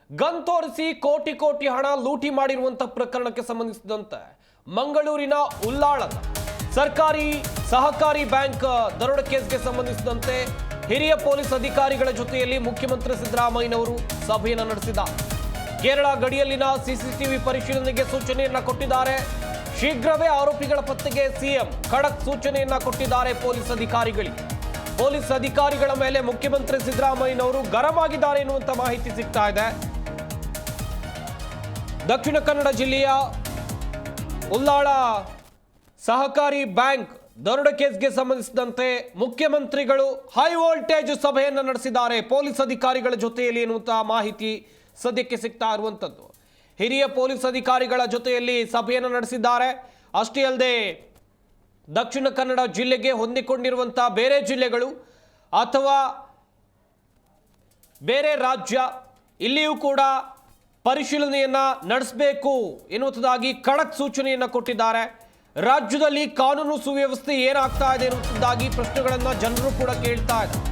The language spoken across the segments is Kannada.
ಗನ್ ತೋರಿಸಿ ಕೋಟಿ ಕೋಟಿ ಹಣ ಲೂಟಿ ಮಾಡಿರುವಂತಹ ಪ್ರಕರಣಕ್ಕೆ ಸಂಬಂಧಿಸಿದಂತೆ ಮಂಗಳೂರಿನ ಉಲ್ಲಾಳದ ಸರ್ಕಾರಿ ಸಹಕಾರಿ ಬ್ಯಾಂಕ್ ದರೋಡೆ ಕೇಸ್ಗೆ ಸಂಬಂಧಿಸಿದಂತೆ ಹಿರಿಯ ಪೊಲೀಸ್ ಅಧಿಕಾರಿಗಳ ಜೊತೆಯಲ್ಲಿ ಮುಖ್ಯಮಂತ್ರಿ ಸಿದ್ದರಾಮಯ್ಯನವರು ಸಭೆಯನ್ನು ನಡೆಸಿದ್ದಾರೆ. ಕೇರಳ ಗಡಿಯಲ್ಲಿನ ಸಿಸಿಟಿವಿ ಪರಿಶೀಲನೆಗೆ ಸೂಚನೆಯನ್ನ ಕೊಟ್ಟಿದ್ದಾರೆ. ಶೀಘ್ರವೇ ಆರೋಪಿಗಳ ಪತ್ತೆಗೆ ಸಿಎಂ ಖಡಕ್ ಸೂಚನೆಯನ್ನ ಕೊಟ್ಟಿದ್ದಾರೆ ಪೊಲೀಸ್ ಅಧಿಕಾರಿಗಳಿಗೆ. ಪೊಲೀಸ್ ಅಧಿಕಾರಿಗಳ ಮೇಲೆ ಮುಖ್ಯಮಂತ್ರಿ ಸಿದ್ದರಾಮಯ್ಯನವರು ಗರಂ ಆಗಿದ್ದಾರೆ ಎನ್ನುವಂತ ಮಾಹಿತಿ ಸಿಗ್ತಾ ಇದೆ. ದಕ್ಷಿಣ ಕನ್ನಡ ಜಿಲ್ಲೆಯ ಉಲ್ಲಾಳ ಸಹಕಾರಿ ಬ್ಯಾಂಕ್ ದರೋಡೆ ಕೇಸ್ಗೆ ಸಂಬಂಧಿಸಿದಂತೆ ಮುಖ್ಯಮಂತ್ರಿಗಳು ಹೈ ವೋಲ್ಟೇಜ್ ಸಭೆಯನ್ನು ನಡೆಸಿದ್ದಾರೆ ಪೊಲೀಸ್ ಅಧಿಕಾರಿಗಳ ಜೊತೆಯಲ್ಲಿ ಎನ್ನುವಂತಹ ಮಾಹಿತಿ ಸದ್ಯಕ್ಕೆ ಸಿಗ್ತಾ ಇರುವಂಥದ್ದು. ಹಿರಿಯ ಪೊಲೀಸ್ ಅಧಿಕಾರಿಗಳ ಜೊತೆಯಲ್ಲಿ ಸಭೆಯನ್ನು ನಡೆಸಿದ್ದಾರೆ. ಅಷ್ಟೇ ಅಲ್ಲದೆ ದಕ್ಷಿಣ ಕನ್ನಡ ಜಿಲ್ಲೆಗೆ ಹೊಂದಿಕೊಂಡಿರುವಂತಹ ಬೇರೆ ಜಿಲ್ಲೆಗಳು ಅಥವಾ ಬೇರೆ ರಾಜ್ಯ ಇಲ್ಲಿಯೂ ಕೂಡ ಪರಿಶೀಲನೆಯನ್ನ ನಡೆಸಬೇಕು ಎನ್ನುವುದಾಗಿ ಖಡಕ್ ಸೂಚನೆಯನ್ನ ಕೊಟ್ಟಿದ್ದಾರೆ. ರಾಜ್ಯದಲ್ಲಿ ಕಾನೂನು ಸುವ್ಯವಸ್ಥೆ ಏನಾಗ್ತಾ ಇದೆ ಎನ್ನುವುದಾಗಿ ಪ್ರಶ್ನೆಗಳನ್ನ ಜನರು ಕೂಡ ಕೇಳ್ತಾ ಇದ್ದಾರೆ.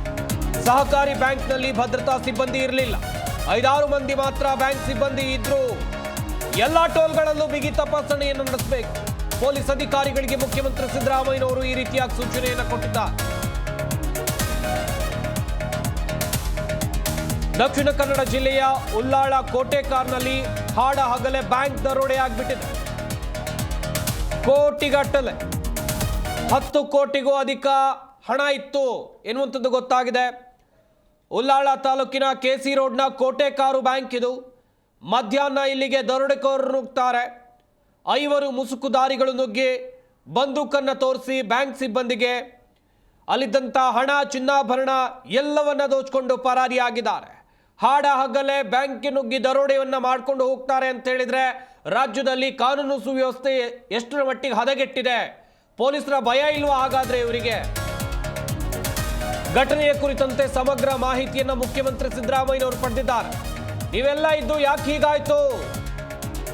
ಸಹಕಾರಿ ಬ್ಯಾಂಕ್ನಲ್ಲಿ ಭದ್ರತಾ ಸಿಬ್ಬಂದಿ ಇರಲಿಲ್ಲ, 5-6 ಮಂದಿ ಮಾತ್ರ ಬ್ಯಾಂಕ್ ಸಿಬ್ಬಂದಿ ಇದ್ರು. ಎಲ್ಲಾ ಟೋಲ್ಗಳಲ್ಲೂ ಬಿಗಿ ತಪಾಸಣೆಯನ್ನು ನಡೆಸಬೇಕು. ಪೊಲೀಸ್ ಅಧಿಕಾರಿಗಳಿಗೆ ಮುಖ್ಯಮಂತ್ರಿ ಸಿದ್ದರಾಮಯ್ಯನವರು ಈ ರೀತಿಯಾಗಿ ಸೂಚನೆಯನ್ನು ಕೊಟ್ಟಿದ್ದಾರೆ. ದಕ್ಷಿಣ ಕನ್ನಡ ಜಿಲ್ಲೆಯ ಉಲ್ಲಾಳ ಕೋಟೆಕಾರ್ನಲ್ಲಿ ಹಾಡ ಹಗಲೇ ಬ್ಯಾಂಕ್ ದರೋಡೆ ಆಗ್ಬಿಟ್ಟಿದೆ. ಕೋಟಿಗಟ್ಟಲೆ 10 ಕೋಟಿಗೂ ಅಧಿಕ ಹಣ ಇತ್ತು ಎನ್ನುವಂಥದ್ದು ಗೊತ್ತಾಗಿದೆ. ಉಲ್ಲಾಳ ತಾಲೂಕಿನ ಕೆಸಿ ರೋಡ್ನ ಕೋಟೆಕಾರು ಬ್ಯಾಂಕ್ ಇದು. ಮಧ್ಯಾಹ್ನ ಇಲ್ಲಿಗೆ ದರೋಡೆಕೋರರು ನುಗ್ತಾರೆ. 5 ಮುಸುಕುದಾರಿಗಳು ನುಗ್ಗಿ ಬಂದೂಕನ್ನು ತೋರಿಸಿ ಬ್ಯಾಂಕ್ ಸಿಬ್ಬಂದಿಗೆ ಅಲ್ಲಿದ್ದಂಥ ಹಣ ಚಿನ್ನಾಭರಣ ಎಲ್ಲವನ್ನ ದೋಚಿಕೊಂಡು ಪರಾರಿಯಾಗಿದ್ದಾರೆ. ಹಾಡ ಹಗಲೇ ಬ್ಯಾಂಕ್ಗೆ ನುಗ್ಗಿ ದರೋಡೆಯನ್ನ ಮಾಡ್ಕೊಂಡು ಹೋಗ್ತಾರೆ ಅಂತ ಹೇಳಿದ್ರೆ ರಾಜ್ಯದಲ್ಲಿ ಕಾನೂನು ಸುವ್ಯವಸ್ಥೆ ಎಷ್ಟರ ಮಟ್ಟಿಗೆ ಹದಗೆಟ್ಟಿದೆ? ಪೊಲೀಸರ ಭಯ ಇಲ್ವಾ ಹಾಗಾದ್ರೆ ಇವರಿಗೆ? ಘಟನೆಯ ಕುರಿತಂತೆ ಸಮಗ್ರ ಮಾಹಿತಿಯನ್ನ ಮುಖ್ಯಮಂತ್ರಿ ಸಿದ್ದರಾಮಯ್ಯನವರು ಪಡೆದಿದ್ದಾರೆ. ನೀವೆಲ್ಲ ಇದ್ದು ಯಾಕೆ ಹೀಗಾಯ್ತು?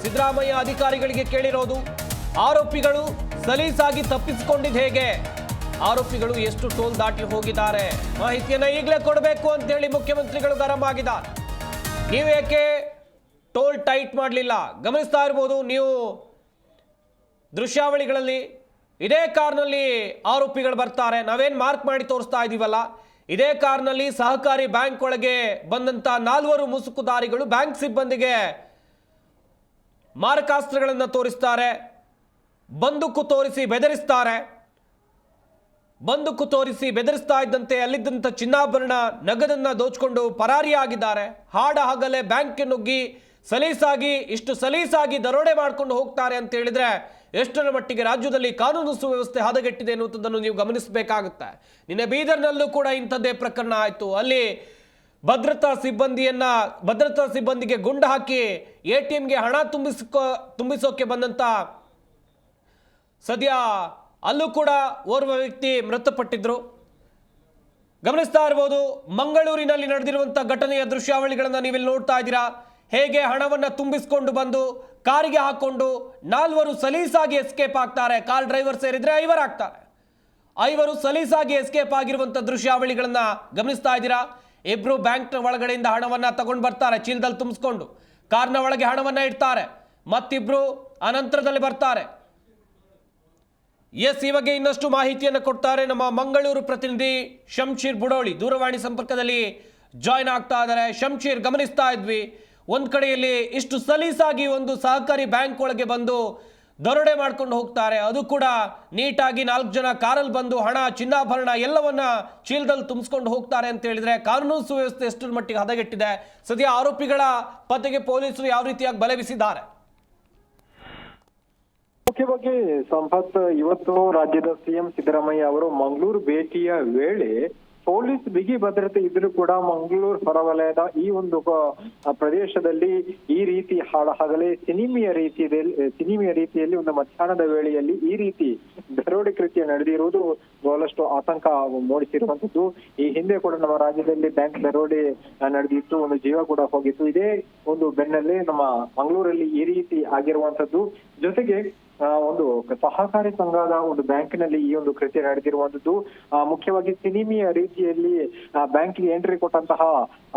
ಸಿದ್ದರಾಮಯ್ಯ ಅಧಿಕಾರಿಗಳಿಗೆ ಕೇಳಿರೋದು. ಆರೋಪಿಗಳು ಸಲೀಸಾಗಿ ತಪ್ಪಿಸಿಕೊಂಡಿದ್ದು ಹೇಗೆ? ಆರೋಪಿಗಳು ಎಷ್ಟು ಟೋಲ್ ದಾಟಿ ಹೋಗಿದ್ದಾರೆ? ಮಾಹಿತಿಯನ್ನ ಈಗಲೇ ಕೊಡಬೇಕು ಅಂತ ಹೇಳಿ ಮುಖ್ಯಮಂತ್ರಿಗಳು ಗರಂ ಆಗಿದ್ದಾರೆ. ನೀವೇಕೆ ಟೋಲ್ ಟೈಟ್ ಮಾಡಲಿಲ್ಲ? ಗಮನಿಸ್ತಾ ಇರ್ಬೋದು ನೀವು ದೃಶ್ಯಾವಳಿಗಳಲ್ಲಿ. ಇದೇ ಕಾರ್ನಲ್ಲಿ ಆರೋಪಿಗಳು ಬರ್ತಾರೆ. ನಾವೇನು ಮಾರ್ಕ್ ಮಾಡಿ ತೋರಿಸ್ತಾ ಇದ್ದೀವಲ್ಲ, ಇದೇ ಕಾರ್ನಲ್ಲಿ ಸಹಕಾರಿ ಬ್ಯಾಂಕ್ ಒಳಗೆ ಬಂದಂತ 4 ಮುಸುಕುದಾರಿಗಳು ಬ್ಯಾಂಕ್ ಸಿಬ್ಬಂದಿಗೆ ಮಾರಕಾಸ್ತ್ರಗಳನ್ನು ತೋರಿಸ್ತಾರೆ. ಬಂದೂಕು ತೋರಿಸಿ ಬೆದರಿಸ್ತಾರೆ. ಬಂದೂಕು ತೋರಿಸಿ ಬೆದರಿಸ್ತಾ ಇದ್ದಂತೆ ಅಲ್ಲಿದ್ದಂಥ ಚಿನ್ನಾಭರಣ ನಗದನ್ನ ದೋಚಿಕೊಂಡು ಪರಾರಿಯಾಗಿದ್ದಾರೆ. ಹಾಡ ಹಗಲೇ ಬ್ಯಾಂಕ್ಗೆ ನುಗ್ಗಿ ಇಷ್ಟು ಸಲೀಸಾಗಿ ದರೋಡೆ ಮಾಡ್ಕೊಂಡು ಹೋಗ್ತಾರೆ ಅಂತ ಹೇಳಿದ್ರೆ ಎಷ್ಟರ ಮಟ್ಟಿಗೆ ರಾಜ್ಯದಲ್ಲಿ ಕಾನೂನು ಸುವ್ಯವಸ್ಥೆ ಹದಗೆಟ್ಟಿದೆ ಎನ್ನುವುದನ್ನು ನೀವು ಗಮನಿಸಬೇಕಾಗುತ್ತೆ. ನಿನ್ನೆ ಬೀದರ್ನಲ್ಲೂ ಕೂಡ ಇಂಥದ್ದೇ ಪ್ರಕರಣ ಆಯಿತು. ಅಲ್ಲಿ ಭದ್ರತಾ ಸಿಬ್ಬಂದಿಗೆ ಗುಂಡು ಹಾಕಿ ATMಗೆ ಹಣ ತುಂಬಿಸೋಕೆ ಬಂದಂತ ಸದ್ಯ ಅಲ್ಲೂ ಕೂಡ ಓರ್ವ ವ್ಯಕ್ತಿ ಮೃತಪಟ್ಟಿದ್ರು. ಗಮನಿಸ್ತಾ ಇರಬಹುದು ಮಂಗಳೂರಿನಲ್ಲಿ ನಡೆದಿರುವಂಥ ಘಟನೆಯ ದೃಶ್ಯಾವಳಿಗಳನ್ನು ನೀವಿಲ್ಲಿ ನೋಡ್ತಾ ಇದ್ದೀರಾ. ಹೇಗೆ ಹಣವನ್ನು ತುಂಬಿಸಿಕೊಂಡು ಬಂದು ಕಾರಿಗೆ ಹಾಕೊಂಡು 4 ಸಲೀಸಾಗಿ ಎಸ್ಕೇಪ್ ಆಗ್ತಾರೆ. ಕಾರ್ ಡ್ರೈವರ್ ಸೇರಿದ್ರೆ 5 ಆಗ್ತಾರೆ. 5 ಸಲೀಸಾಗಿ ಎಸ್ಕೇಪ್ ಆಗಿರುವಂಥ ದೃಶ್ಯಾವಳಿಗಳನ್ನ ಗಮನಿಸ್ತಾ ಇದ್ದೀರಾ. ಇಬ್ರು ಬ್ಯಾಂಕ್ನ ಒಳಗಡೆಯಿಂದ ಹಣವನ್ನ ತಗೊಂಡು ಬರ್ತಾರೆ, ಚೀಲದಲ್ಲಿ ತುಂಬಿಸ್ಕೊಂಡು ಕಾರ್ನ ಒಳಗೆ ಹಣವನ್ನ ಇಡ್ತಾರೆ. ಮತ್ತಿಬ್ರು ಅನಂತರದಲ್ಲಿ ಬರ್ತಾರೆ. ಈ ಬಗ್ಗೆ ಇನ್ನಷ್ಟು ಮಾಹಿತಿಯನ್ನು ಕೊಡ್ತಾರೆ ನಮ್ಮ ಮಂಗಳೂರು ಪ್ರತಿನಿಧಿ ಶಂಶೀರ್ ಬುಡೋಳಿ. ದೂರವಾಣಿ ಸಂಪರ್ಕದಲ್ಲಿ ಜಾಯ್ನ್ ಆಗ್ತಾ ಇದ್ದಾರೆ. ಶಂಶೀರ್, ಗಮನಿಸ್ತಾ ಇದ್ವಿ ಒಂದ್ ಕಡೆಯಲ್ಲಿ ಇಷ್ಟು ಸಲೀಸಾಗಿ ಒಂದು ಸಹಕಾರಿ ಬ್ಯಾಂಕ್ ಒಳಗೆ ಬಂದು ದರೋಡೆ ಮಾಡ್ಕೊಂಡು ಹೋಗ್ತಾರೆ. ಅದು ಕೂಡ ನೀಟಾಗಿ 4 ಜನ ಕಾರಲ್ಲಿ ಬಂದು ಹಣ ಚಿನ್ನಾಭರಣ ಎಲ್ಲವನ್ನ ಚೀಲದಲ್ಲಿ ತುಂಬಿಸ್ಕೊಂಡು ಹೋಗ್ತಾರೆ ಅಂತ ಹೇಳಿದ್ರೆ ಕಾನೂನು ಸುವ್ಯವಸ್ಥೆ ಎಷ್ಟರ ಮಟ್ಟಿಗೆ ಹದಗೆಟ್ಟಿದೆ? ಸದ್ಯ ಆರೋಪಿಗಳ ಪತ್ತೆಗೆ ಪೊಲೀಸರು ಯಾವ ರೀತಿಯಾಗಿ ಬಲೆ ಬೀಸಿದ್ದಾರೆ? ಮುಖ್ಯವಾಗಿ ಸಂಪತ್, ಇವತ್ತು ರಾಜ್ಯದ ಸಿಎಂ ಸಿದ್ದರಾಮಯ್ಯ ಅವರು ಮಂಗಳೂರು ಭೇಟಿಯ ವೇಳೆ ಪೊಲೀಸ್ ಬಿಗಿ ಭದ್ರತೆ ಇದ್ರೂ ಕೂಡ ಮಂಗಳೂರು ಹೊರವಲಯದ ಈ ಒಂದು ಪ್ರದೇಶದಲ್ಲಿ ಈ ರೀತಿ ಹಗಲೇ ಸಿನಿಮೆಯ ರೀತಿಯಲ್ಲಿ ಒಂದು ಮಧ್ಯಾಹ್ನದ ವೇಳೆಯಲ್ಲಿ ಈ ರೀತಿ ದರೋಡೆ ಕೃತ್ಯ ನಡೆದಿರುವುದು ಬಹಳಷ್ಟು ಆತಂಕ ಮೂಡಿಸಿರುವಂತದ್ದು. ಈ ಹಿಂದೆ ಕೂಡ ನಮ್ಮ ರಾಜ್ಯದಲ್ಲಿ ಬ್ಯಾಂಕ್ ದರೋಡೆ ನಡೆದಿತ್ತು, ಒಂದು ಜೀವ ಕೂಡ ಹೋಗಿತ್ತು. ಇದೇ ಒಂದು ಬೆನ್ನಲ್ಲೇ ನಮ್ಮ ಮಂಗಳೂರಲ್ಲಿ ಈ ರೀತಿ ಆಗಿರುವಂತದ್ದು. ಜೊತೆಗೆ ಒಂದು ಸಹಕಾರಿ ಸಂಘದ ಒಂದು ಬ್ಯಾಂಕಿನಲ್ಲಿ ಈ ಒಂದು ಕೃತ್ಯ ನಡೆದಿರುವಂತದ್ದು. ಮುಖ್ಯವಾಗಿ ಸಿನಿಮೆಯ ರೀತಿಯಲ್ಲಿ ಬ್ಯಾಂಕಿಗೆ ಎಂಟ್ರಿ ಕೊಟ್ಟಂತಹ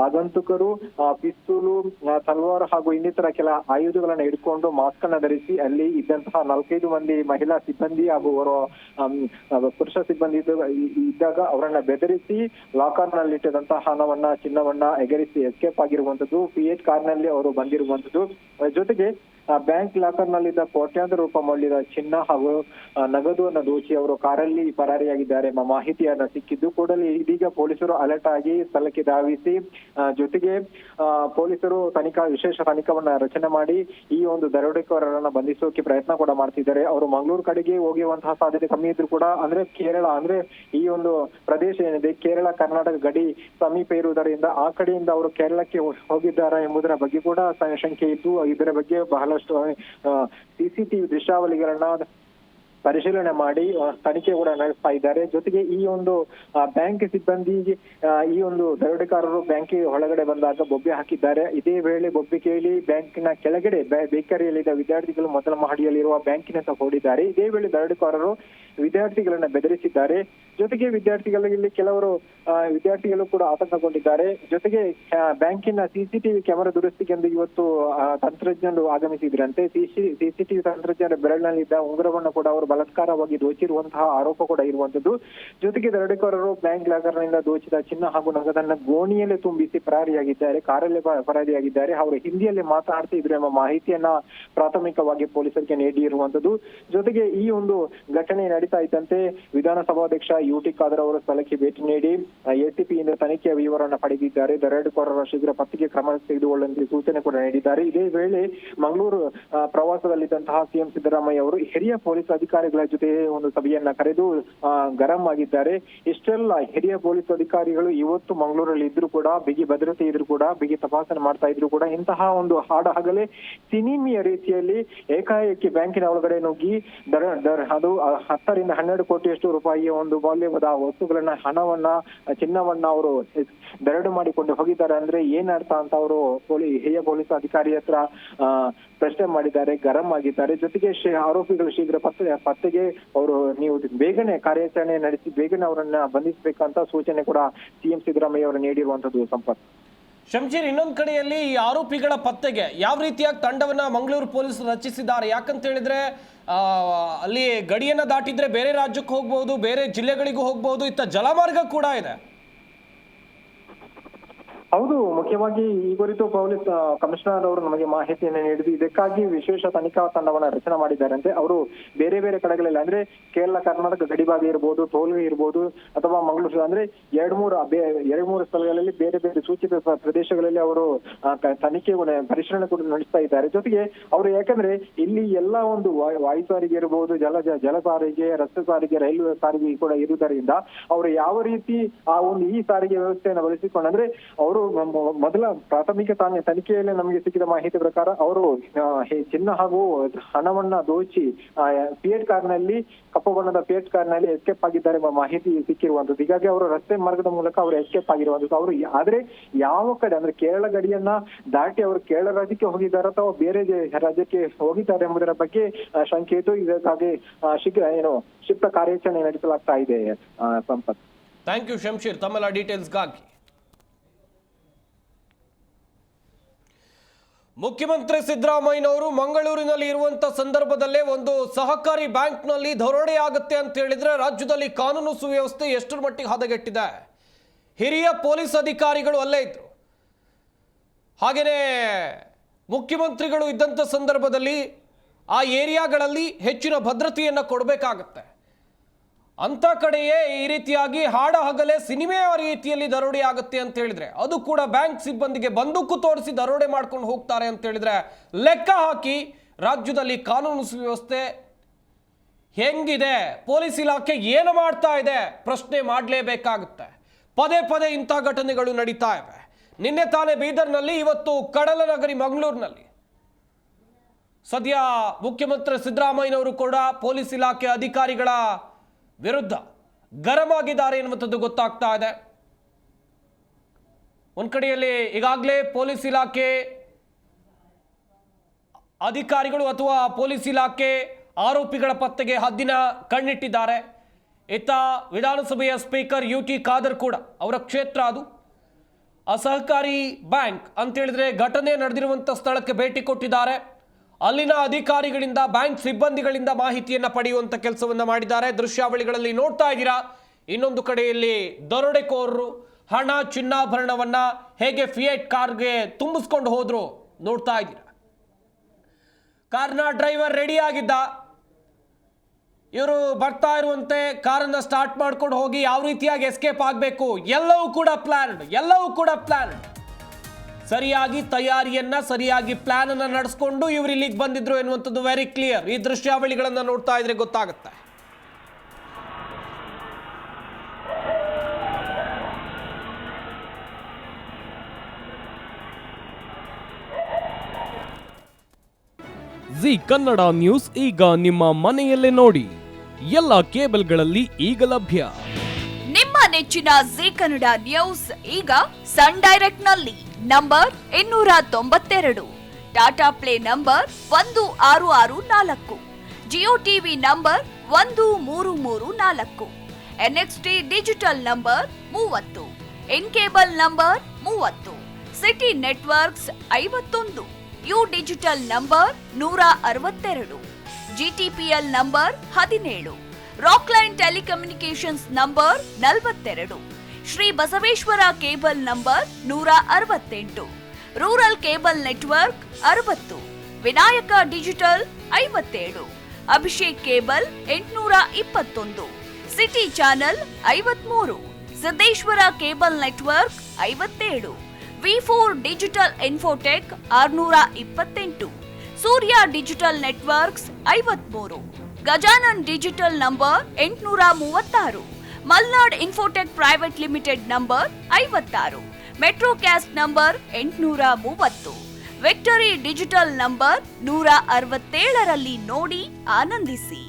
ಆಗಂತುಕರು ಪಿಸ್ತೂಲು, ತಲವಾರು ಹಾಗೂ ಇನ್ನಿತರ ಕೆಲ ಆಯುಧಗಳನ್ನ ಹಿಡ್ಕೊಂಡು ಮಾಸ್ಕ್ ಅನ್ನ ಧರಿಸಿ ಅಲ್ಲಿ ಇದ್ದಂತಹ 4-5 ಮಂದಿ ಮಹಿಳಾ ಸಿಬ್ಬಂದಿ ಹಾಗೂ ಪುರುಷ ಸಿಬ್ಬಂದಿ ಇದ್ದಾಗ ಅವರನ್ನ ಬೆದರಿಸಿ ಲಾಕರ್ ನಲ್ಲಿ ಇಟ್ಟಿದಂತಹ ಹಣವನ್ನ, ಚಿನ್ನವನ್ನ ಎಗರಿಸಿ ಎಸ್ಕೇಪ್ ಆಗಿರುವಂತದ್ದು. PH ಕಾರ್ನಲ್ಲಿ ಅವರು ಬಂದಿರುವಂತದ್ದು. ಜೊತೆಗೆ ಬ್ಯಾಂಕ್ ಲಾಕರ್ ನಲ್ಲಿದ್ದ ಕೋಟ್ಯಾಂತರ ರೂಪಾಯಿ ಮೌಲ್ಯದ ಚಿನ್ನ ಹಾಗೂ ನಗದು ಅನ್ನು ದೋಚಿ ಅವರು ಕಾರಲ್ಲಿ ಪರಾರಿಯಾಗಿದ್ದಾರೆ ಎಂಬ ಮಾಹಿತಿಯನ್ನ ಸಿಕ್ಕಿದ್ದು ಕೂಡಲೇ ಇದೀಗ ಪೊಲೀಸರು ಅಲರ್ಟ್ ಆಗಿ ಸ್ಥಳಕ್ಕೆ ಧಾವಿಸಿ ಜೊತೆಗೆ ಪೊಲೀಸರು ವಿಶೇಷ ತನಿಖಾವನ್ನ ರಚನೆ ಮಾಡಿ ಈ ಒಂದು ದರೋಡೆಕೋರರನ್ನ ಬಂಧಿಸೋಕೆ ಪ್ರಯತ್ನ ಕೂಡ ಮಾಡ್ತಿದ್ದಾರೆ. ಅವರು ಮಂಗಳೂರು ಕಡೆಗೆ ಹೋಗುವಂತಹ ಸಾಧ್ಯತೆ ಕಮ್ಮಿ ಇದ್ರು ಕೂಡ ಕೇರಳ ಈ ಒಂದು ಪ್ರದೇಶ ಏನಿದೆ ಕೇರಳ ಕರ್ನಾಟಕ ಗಡಿ ಸಮೀಪ ಇರುವುದರಿಂದ ಆ ಕಡೆಯಿಂದ ಅವರು ಕೇರಳಕ್ಕೆ ಹೋಗಿದ್ದಾರೆ ಎಂಬುದರ ಬಗ್ಗೆ ಕೂಡ ಶಂಕೆ ಇದ್ದು ಇದರ ಬಗ್ಗೆ ಬಹಳಷ್ಟು CCTV ದೃಶ್ಯಾವಳಿಗಳನ್ನ ಪರಿಶೀಲನೆ ಮಾಡಿ ತನಿಖೆ ಕೂಡ ನಡೆಸ್ತಾ ಇದ್ದಾರೆ. ಜೊತೆಗೆ ಈ ಒಂದು ಬ್ಯಾಂಕ್ ಸಿಬ್ಬಂದಿಗೆ ಈ ಒಂದು ದರೋಡೆಕಾರರು ಬ್ಯಾಂಕಿಗೆ ಒಳಗಡೆ ಬಂದಾಗ ಬೊಬ್ಬೆ ಹಾಕಿದ್ದಾರೆ. ಇದೇ ವೇಳೆ ಬೊಬ್ಬೆ ಕೇಳಿ ಬ್ಯಾಂಕಿನ ಕೆಳಗಡೆ ಬೇಕರಿಯಲ್ಲಿದ್ದ ವಿದ್ಯಾರ್ಥಿಗಳು ಮೊದಲ ಮಹಡಿಯಲ್ಲಿರುವ ಬ್ಯಾಂಕಿನತ್ತ ಓಡಿದ್ದಾರೆ. ಇದೇ ವೇಳೆ ದರೋಡೆಕಾರರು ವಿದ್ಯಾರ್ಥಿಗಳನ್ನ ಬೆದರಿಸಿದ್ದಾರೆ. ಜೊತೆಗೆ ವಿದ್ಯಾರ್ಥಿಗಳಲ್ಲಿ ಕೆಲವರು ವಿದ್ಯಾರ್ಥಿಗಳು ಕೂಡ ಆತಂಕಗೊಂಡಿದ್ದಾರೆ. ಜೊತೆಗೆ ಬ್ಯಾಂಕಿನ CCTV ಕ್ಯಾಮೆರಾ ದುರಸ್ತಿಗೆಂದು ಇವತ್ತು ತಂತ್ರಜ್ಞರು ಆಗಮಿಸಿದ್ರಂತೆ. CCTV ತಂತ್ರಜ್ಞರ ಬೆರಳಿನಲ್ಲಿದ್ದ ಉಂಗುರವನ್ನು ಕೂಡ ಅವರು ಬಲಾತ್ಕಾರವಾಗಿ ದೋಚಿರುವಂತಹ ಆರೋಪ ಕೂಡ ಇರುವಂತದ್ದು. ಜೊತೆಗೆ ದರೋಡೆಕೋರರು ಬ್ಯಾಂಕ್ ಲಾಕರ್ನಿಂದ ದೋಚಿದ ಚಿನ್ನ ಹಾಗೂ ನಗದನ್ನ ಗೋಣಿಯಲ್ಲೇ ತುಂಬಿಸಿ ಪರಾರಿಯಾಗಿದ್ದಾರೆ, ಕಾರಲ್ಲೇ ಪರಾರಿಯಾಗಿದ್ದಾರೆ. ಅವರು ಹಿಂದಿಯಲ್ಲಿ ಮಾತನಾಡ್ತಿದ್ರು ಎಂಬ ಮಾಹಿತಿಯನ್ನ ಪ್ರಾಥಮಿಕವಾಗಿ ಪೊಲೀಸರಿಗೆ ನೀಡಿರುವಂತದ್ದು. ಜೊತೆಗೆ ಈ ಒಂದು ಘಟನೆ ನಡೀತಾ ಇದ್ದಂತೆ ವಿಧಾನಸಭಾಧ್ಯಕ್ಷ UT ಖಾದರ್ ಅವರು ಸ್ಥಳಕ್ಕೆ ಭೇಟಿ ನೀಡಿ ACP ಯಿಂದ ತನಿಖೆಯ ವಿವರವನ್ನು ಪಡೆದಿದ್ದಾರೆ. ದರೋಡೆಕೋರರ ಶೀಘ್ರ ಪತ್ತೆಗೆ ಕ್ರಮ ತೆಗೆದುಕೊಳ್ಳುವಂತೆ ಸೂಚನೆ ಕೂಡ ನೀಡಿದ್ದಾರೆ. ಇದೇ ವೇಳೆ ಮಂಗಳೂರು ಪ್ರವಾಸದಲ್ಲಿದ್ದಂತಹ CM ಸಿದ್ದರಾಮಯ್ಯ ಅವರು ಹಿರಿಯ ಪೊಲೀಸ್ ಅಧಿಕಾರಿಗಳ ಜೊತೆ ಒಂದು ಸಭೆಯನ್ನ ಕರೆದು ಗರಂ ಆಗಿದ್ದಾರೆ. ಇಷ್ಟೆಲ್ಲ ಹಿರಿಯ ಪೊಲೀಸ್ ಅಧಿಕಾರಿಗಳು ಇವತ್ತು ಮಂಗಳೂರಲ್ಲಿ ಇದ್ರು ಕೂಡ, ಬಿಗಿ ಭದ್ರತೆ ಇದ್ರು ಕೂಡ, ಬಿಗಿ ತಪಾಸಣೆ ಮಾಡ್ತಾ ಇದ್ರು ಕೂಡ ಇಂತಹ ಒಂದು ಹಾಡಹಗಲೇ ಸಿನಿಮಿಯ ರೀತಿಯಲ್ಲಿ ಏಕಾಏಕಿ ಬ್ಯಾಂಕಿನ ಒಳಗಡೆ ನುಗ್ಗಿ ಅದು 10 ರಿಂದ 12 ಕೋಟಿಯಷ್ಟು ರೂಪಾಯಿಯ ಒಂದು ಮೌಲ್ಯದ ವಸ್ತುಗಳನ್ನ, ಹಣವನ್ನ, ಚಿನ್ನವನ್ನ ಅವರು ದರೋಡೆ ಮಾಡಿಕೊಂಡು ಹೋಗಿದ್ದಾರೆ ಅಂದ್ರೆ ಏನರ್ಥ ಅಂತ ಅವರು ಹಿರಿಯ ಪೊಲೀಸ್ ಅಧಿಕಾರಿ ಹತ್ರ ಪ್ರಶ್ನೆ ಮಾಡಿದ್ದಾರೆ, ಗರಂ ಆಗಿದ್ದಾರೆ. ಜೊತೆಗೆ ಆರೋಪಿಗಳು ಶೀಘ್ರ ಪತ್ತೆಗೆ ಅವರು ನೀವು ಬೇಗನೆ ಕಾರ್ಯಾಚರಣೆ ನಡೆಸಿ ಬೇಗನೆ ಅವರನ್ನ ಬಂಧಿಸಬೇಕಂತ ಸೂಚನೆ ಕೂಡ CM ಸಿದ್ದರಾಮಯ್ಯ ಅವರು ನೀಡಿರುವಂತದ್ದು. ಸಂಪತ್ ಶಂಶೀರ್, ಇನ್ನೊಂದು ಕಡೆಯಲ್ಲಿ ಈ ಆರೋಪಿಗಳ ಪತ್ತೆಗೆ ಯಾವ ರೀತಿಯಾಗಿ ತಂಡವನ್ನ ಮಂಗಳೂರು ಪೊಲೀಸರು ರಚಿಸಿದ್ದಾರೆ? ಯಾಕಂತ ಹೇಳಿದ್ರೆ ಅಲ್ಲಿ ಗಡಿಯನ್ನ ದಾಟಿದ್ರೆ ಬೇರೆ ರಾಜ್ಯಕ್ಕೆ ಹೋಗ್ಬಹುದು, ಬೇರೆ ಜಿಲ್ಲೆಗಳಿಗೂ ಹೋಗ್ಬಹುದು, ಇತ್ತ ಜಲಮಾರ್ಗ ಕೂಡ ಇದೆ. ಹೌದು, ಮುಖ್ಯವಾಗಿ ಈ ಕುರಿತು ಪೊಲೀಸ್ ಕಮಿಷನರ್ ಅವರು ನಮಗೆ ಮಾಹಿತಿಯನ್ನು ನೀಡಿದ್ದು ಇದಕ್ಕಾಗಿ ವಿಶೇಷ ತನಿಖಾ ತಂಡವನ್ನ ರಚನೆ ಮಾಡಿದ್ದಾರಂತೆ. ಅವರು ಬೇರೆ ಬೇರೆ ಕಡೆಗಳಲ್ಲಿ ಅಂದ್ರೆ ಕೇರಳ ಕರ್ನಾಟಕ ಗಡಿಭಾಗ ಇರ್ಬೋದು, ತೋಲ್ವಿ ಇರ್ಬೋದು, ಅಥವಾ ಮಂಗಳೂರು ಅಂದ್ರೆ 2-3 ಸ್ಥಳಗಳಲ್ಲಿ ಬೇರೆ ಬೇರೆ ಸೂಚಿತ ಪ್ರದೇಶಗಳಲ್ಲಿ ಅವರು ತನಿಖೆ ಪರಿಶೀಲನೆ ಕೂಡ ನಡೆಸ್ತಾ ಇದ್ದಾರೆ. ಜೊತೆಗೆ ಅವರು ಯಾಕಂದ್ರೆ ಇಲ್ಲಿ ಎಲ್ಲಾ ಒಂದು ವಾಯು ಸಾರಿಗೆ ಇರಬಹುದು, ಜಲ ಸಾರಿಗೆ, ರಸ್ತೆ ಸಾರಿಗೆ, ರೈಲ್ವೆ ಸಾರಿಗೆ ಕೂಡ ಇರುವುದರಿಂದ ಅವರು ಯಾವ ರೀತಿ ಈ ಸಾರಿಗೆ ವ್ಯವಸ್ಥೆಯನ್ನು ಬಳಸಿಕೊಂಡು ಅಂದ್ರೆ ಅವರು ಮೊದಲ ಪ್ರಾಥಮಿಕ ತನಿಖೆಯಲ್ಲಿ ನಮಗೆ ಸಿಕ್ಕಿದ ಮಾಹಿತಿ ಪ್ರಕಾರ ಅವರು ಚಿನ್ನ ಹಾಗೂ ಹಣವನ್ನ ದೋಚಿ PH ಕಾರ್ನಲ್ಲಿ, ಕಪ್ಪು ಬಣ್ಣದ PH ಕಾರ್ನಲ್ಲಿ ಎಸ್ಕೇಪ್ ಆಗಿದ್ದಾರೆ ಎಂಬ ಮಾಹಿತಿ ಸಿಕ್ಕಿರುವಂತದ್ದು. ಹೀಗಾಗಿ ಅವರು ರಸ್ತೆ ಮಾರ್ಗದ ಮೂಲಕ ಅವರು ಎಸ್ಕೇಪ್ ಆಗಿರುವಂತದ್ದು. ಅವರು ಆದ್ರೆ ಯಾವ ಕಡೆ ಅಂದ್ರೆ ಕೇರಳ ಗಡಿಯನ್ನ ದಾಟಿ ಅವರು ಕೇರಳ ರಾಜ್ಯಕ್ಕೆ ಹೋಗಿದ್ದಾರೆ ಅಥವಾ ಬೇರೆ ರಾಜ್ಯಕ್ಕೆ ಹೋಗಿದ್ದಾರೆ ಎಂಬುದರ ಬಗ್ಗೆ ಶಂಕೆ ಇದ್ದು ಇದಕ್ಕಾಗಿ ಶೀಘ್ರ ಕ್ಷಿಪ್ರ ಕಾರ್ಯಾಚರಣೆ ನಡೆಸಲಾಗ್ತಾ ಇದೆ. ಸಂಪತ್, ಥ್ಯಾಂಕ್ ಯು ಶಂಶೀರ್ ತಮ್ಮೆಲ್ಲ ಡೀಟೇಲ್ಸ್ಗಾಗಿ. ಮುಖ್ಯಮಂತ್ರಿ ಸಿದ್ದರಾಮಯ್ಯನವರು ಮಂಗಳೂರಿನಲ್ಲಿ ಇರುವಂತ ಸಂದರ್ಭದಲ್ಲೇ ಒಂದು ಸಹಕಾರಿ ಬ್ಯಾಂಕ್ನಲ್ಲಿ ದರೋಡೆ ಆಗುತ್ತೆ ಅಂತ ಹೇಳಿದ್ರೆ ರಾಜ್ಯದಲ್ಲಿ ಕಾನೂನು ಸುವ್ಯವಸ್ಥೆ ಎಷ್ಟರ ಮಟ್ಟಿಗೆ ಹದಗೆಟ್ಟಿದೆ. ಹಿರಿಯ ಪೊಲೀಸ್ ಅಧಿಕಾರಿಗಳು ಅಲ್ಲೇ ಇದ್ರು, ಹಾಗೆಯೇ ಮುಖ್ಯಮಂತ್ರಿಗಳು ಇದ್ದಂಥ ಸಂದರ್ಭದಲ್ಲಿ ಆ ಏರಿಯಾಗಳಲ್ಲಿ ಹೆಚ್ಚಿನ ಭದ್ರತೆಯನ್ನು ಕೊಡಬೇಕಾಗತ್ತೆ. ಅಂಥ ಕಡೆಯೇ ಈ ರೀತಿಯಾಗಿ ಹಾಡಹಗಲೇ ಸಿನಿಮೆ ರೀತಿಯಲ್ಲಿ ದರೋಡೆ ಆಗುತ್ತೆ ಅಂತ ಹೇಳಿದ್ರೆ, ಅದು ಕೂಡ ಬ್ಯಾಂಕ್ ಸಿಬ್ಬಂದಿಗೆ ಬಂದೂಕು ತೋರಿಸಿ ದರೋಡೆ ಮಾಡ್ಕೊಂಡು ಹೋಗ್ತಾರೆ ಅಂತ ಹೇಳಿದ್ರೆ ಲೆಕ್ಕ ಹಾಕಿ ರಾಜ್ಯದಲ್ಲಿ ಕಾನೂನು ಸುವ್ಯವಸ್ಥೆ ಹೆಂಗಿದೆ, ಪೊಲೀಸ್ ಇಲಾಖೆ ಏನು ಮಾಡ್ತಾ ಇದೆ ಪ್ರಶ್ನೆ ಮಾಡಲೇಬೇಕಾಗುತ್ತೆ. ಪದೇ ಪದೇ ಇಂಥ ಘಟನೆಗಳು ನಡೀತಾ ಇವೆ. ನಿನ್ನೆ ತಾನೇ ಬೀದರ್ನಲ್ಲಿ, ಇವತ್ತು ಕಡಲ ನಗರಿ ಮಂಗಳೂರಿನಲ್ಲಿ. ಸದ್ಯ ಮುಖ್ಯಮಂತ್ರಿ ಸಿದ್ದರಾಮಯ್ಯನವರು ಕೂಡ ಪೊಲೀಸ್ ಇಲಾಖೆ ಅಧಿಕಾರಿಗಳ ವಿರುದ್ಧ ಗರಂ ಆಗಿದ್ದಾರೆ ಎನ್ನುವಂಥದ್ದು ಗೊತ್ತಾಗ್ತಾ ಇದೆ. ಒಂದು ಕಡೆಯಲ್ಲಿ ಈಗಾಗಲೇ ಪೊಲೀಸ್ ಇಲಾಖೆ ಅಧಿಕಾರಿಗಳು ಅಥವಾ ಪೊಲೀಸ್ ಇಲಾಖೆ ಆರೋಪಿಗಳ ಪತ್ತೆಗೆ ಹದ್ದಿನ ಕಣ್ಣಿಟ್ಟಿದ್ದಾರೆ. ಇತ್ತ ವಿಧಾನಸಭೆಯ ಸ್ಪೀಕರ್ UT ಖಾದರ್ ಕೂಡ ಅವರ ಕ್ಷೇತ್ರ ಅದು. ಅಸಹಕಾರಿ ಬ್ಯಾಂಕ್ ಅಂತ ಹೇಳಿದ್ರೆ ಘಟನೆ ನಡೆದಿರುವಂಥ ಸ್ಥಳಕ್ಕೆ ಭೇಟಿ ಕೊಟ್ಟಿದ್ದಾರೆ. ಅಲ್ಲಿನ ಅಧಿಕಾರಿಗಳಿಂದ, ಬ್ಯಾಂಕ್ ಸಿಬ್ಬಂದಿಗಳಿಂದ ಮಾಹಿತಿಯನ್ನು ಪಡೆಯುವಂಥ ಕೆಲಸವನ್ನು ಮಾಡಿದ್ದಾರೆ. ದೃಶ್ಯಾವಳಿಗಳಲ್ಲಿ ನೋಡ್ತಾ ಇದ್ದೀರಾ. ಇನ್ನೊಂದು ಕಡೆಯಲ್ಲಿ ದರೋಡೆಕೋರರು ಹಣ, ಚಿನ್ನಾಭರಣವನ್ನ ಹೇಗೆ ಫಿಯೇಟ್ ಕಾರ್ಗೆ ತುಂಬಿಸ್ಕೊಂಡು ಹೋದ್ರು ನೋಡ್ತಾ ಇದ್ದೀರಾ. ಕಾರ್ನ ಡ್ರೈವರ್ ರೆಡಿ ಆಗಿದ್ದ. ಇವರು ಬರ್ತಾ ಇರುವಂತೆ ಕಾರನ್ನ ಸ್ಟಾರ್ಟ್ ಮಾಡ್ಕೊಂಡು ಹೋಗಿ ಯಾವ ರೀತಿಯಾಗಿ ಎಸ್ಕೇಪ್ ಆಗಬೇಕು, ಎಲ್ಲವೂ ಕೂಡ ಪ್ಲಾನ್ಡ್. ಸರಿಯಾಗಿ ತಯಾರಿಯನ್ನ, ಸರಿಯಾಗಿ ಪ್ಲಾನ್ ಅನ್ನ ನಡೆಸ್ಕೊಂಡು ಇವರು ಇಲ್ಲಿಗೆ ಬಂದಿದ್ರು ಎನ್ನುವಂಥದ್ದು ವೆರಿ ಕ್ಲಿಯರ್. ಈ ದೃಶ್ಯಾವಳಿಗಳನ್ನ ನೋಡ್ತಾ ಇದ್ರೆ ಗೊತ್ತಾಗುತ್ತೆ. ಜಿ ಕನ್ನಡ ನ್ಯೂಸ್ ಈಗ ನಿಮ್ಮ ಮನೆಯಲ್ಲೇ ನೋಡಿ. ಎಲ್ಲ ಕೇಬಲ್ಗಳಲ್ಲಿ ಈಗ ಲಭ್ಯ. ನಿಮ್ಮ ನೆಚ್ಚಿನ ಜಿ ಕನ್ನಡ ನ್ಯೂಸ್ ಈಗ ಸನ್ ಡೈರೆಕ್ಟ್ ನಲ್ಲಿ number 292, Tata play number 1664, Jio TV number 1334, NXT digital number 30, in cable number 30, city networks 51, U digital number 162, GTPL number 17, Rockline telecommunications number 42, Shri Basaveshwara cable number 168, rural cable network 60, Vinayaka digital 57, Abhishek cable 821, city channel 53, Siddeshwara cable network 57, V4 digital Infotech 628, Surya digital networks 53, Gajanan digital number 836, Malnad Infotech private limited number 56, Metrocast number 830, victory digital number 167ರಲ್ಲಿ ನೋಡಿ ಆನಂದಿಸಿ.